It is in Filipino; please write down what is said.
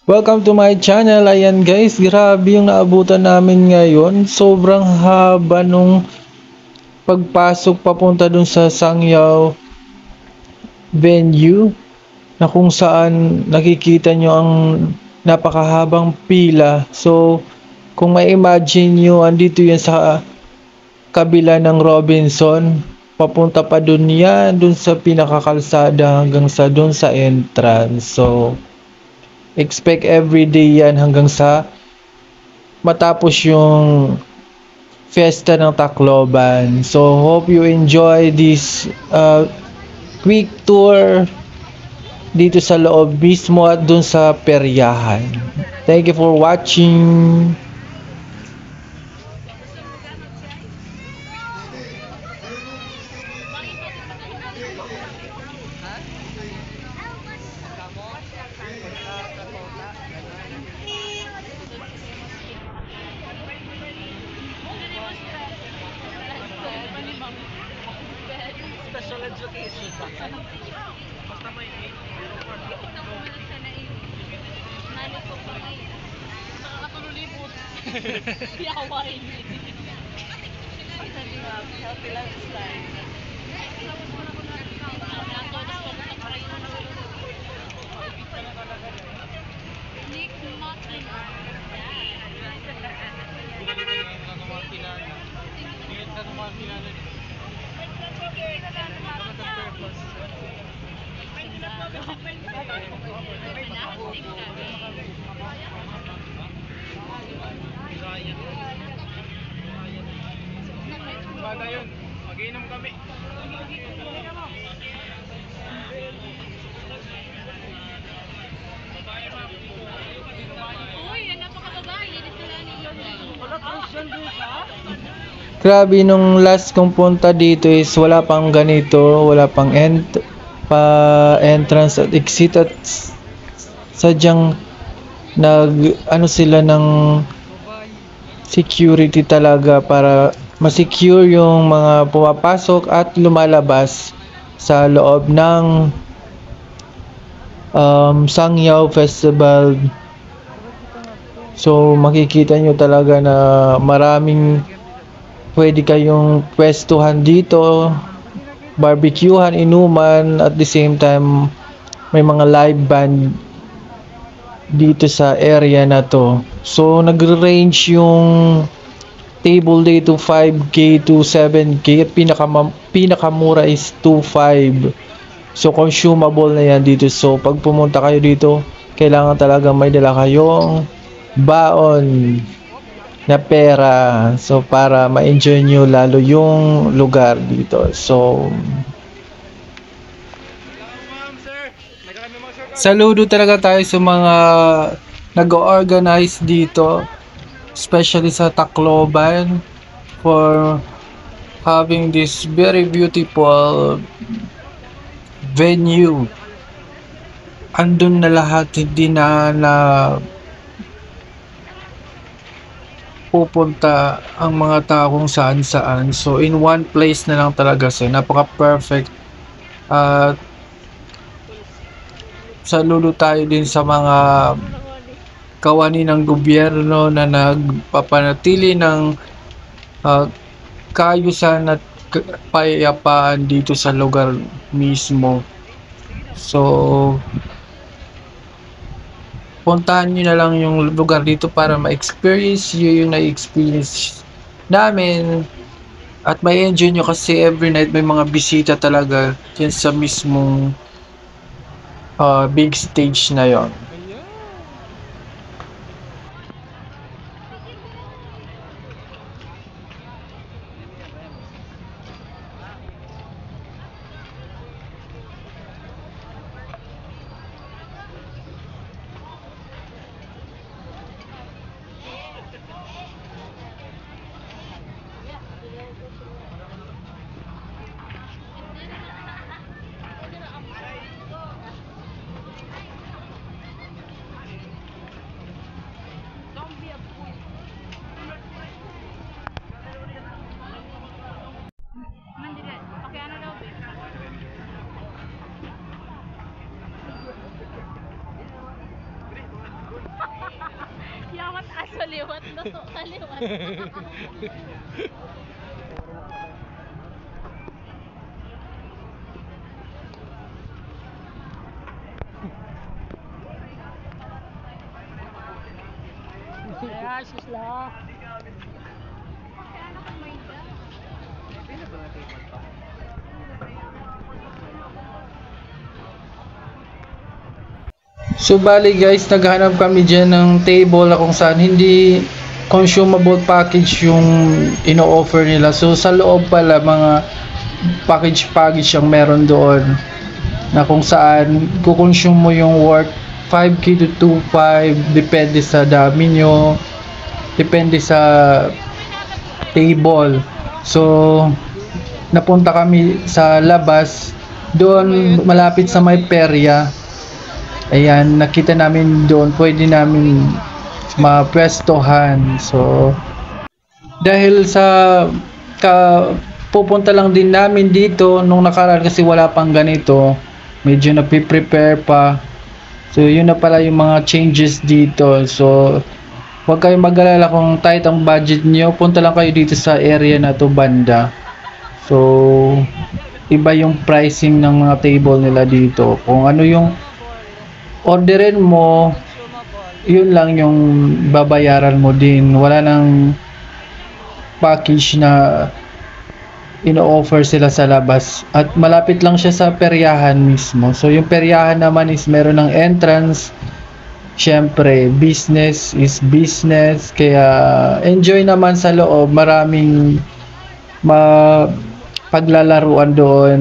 Welcome to my channel. Ayan guys, grabe yung naabutan namin ngayon. Sobrang haba nung pagpasok papunta dun sa Sangyaw venue na kung saan nakikita nyo ang napakahabang pila. So, kung may imagine nyo, andito yan sa kabila ng Robinson. Papunta pa dun yan, dun sa pinakakalsada hanggang sa dun sa entrance. So, expect everyday yan hanggang sa matapos yung fiesta ng Tacloban. So hope you enjoy this quick tour dito sa loob mismo at dun sa peryahan. Thank you for watching. Special education. Basta may nakakatululibot. Yawain. Healthy lifestyle. Bata yun, mag-iinom kami. Uy, yan napakababae. Wala Christian din ka? Grabe nung last kong punta dito is wala pang ganito, wala pang entrance at exit at sadyang ano sila ng security talaga para ma-secure yung mga pumapasok at lumalabas sa loob ng Sangyaw Festival. So makikita nyo talaga na maraming pwede kayong pwestuhan dito, barbecuehan, inuman, at the same time may mga live band dito sa area na to. So nagre-range yung table dito 5k to 7k at pinakamura is 2.5. So consumable na yan dito. So pag pumunta kayo dito, kailangan talaga may dala kayong baon na pera. So para ma-enjoy nyo lalo yung lugar dito. So saludo talaga tayo sa mga nag-organize dito, especially sa Tacloban, for having this very beautiful venue. Andun na lahat, hindi na pupunta ang mga tao kung saan saan. So in one place na lang talaga siya. Napaka perfect. At saludo tayo din sa mga kawani ng gobyerno na nagpapanatili ng kaayusan at payapaan dito sa lugar mismo. So puntahan nyo na lang yung lugar dito para ma-experience nyo yung na-experience namin at may enjoy nyo kasi every night may mga bisita talaga yan sa mismong big stage na yon. Kaliwat luto, kaliwat. Kaya sisla. So bali guys, naghahanap kami dyan ng table na kung saan hindi consumable package yung ino-offer nila. So sa loob pala mga package ang meron doon na kung saan kukonsume mo yung worth 5K to 2.5, depende sa dami nyo, depende sa table. So napunta kami sa labas doon malapit sa may perya. Ayan, nakita namin doon, pwede namin mapwestohan. So, dahil sa pupunta lang din namin dito nung nakaraan kasi wala pang ganito, medyo napiprepare pa. So, yun na pala yung mga changes dito. So, huwag kayong mag-alala kung tight ang budget nyo, punta lang kayo dito sa area na to banda. So, iba yung pricing ng mga table nila dito. Kung ano yung orderin mo, yun lang yung babayaran mo din. Wala nang package na ino-offer sila sa labas. At malapit lang siya sa peryahan mismo. So yung peryahan naman is meron ng entrance. Syempre, business is business. Kaya enjoy naman sa loob. Maraming paglalaruan doon.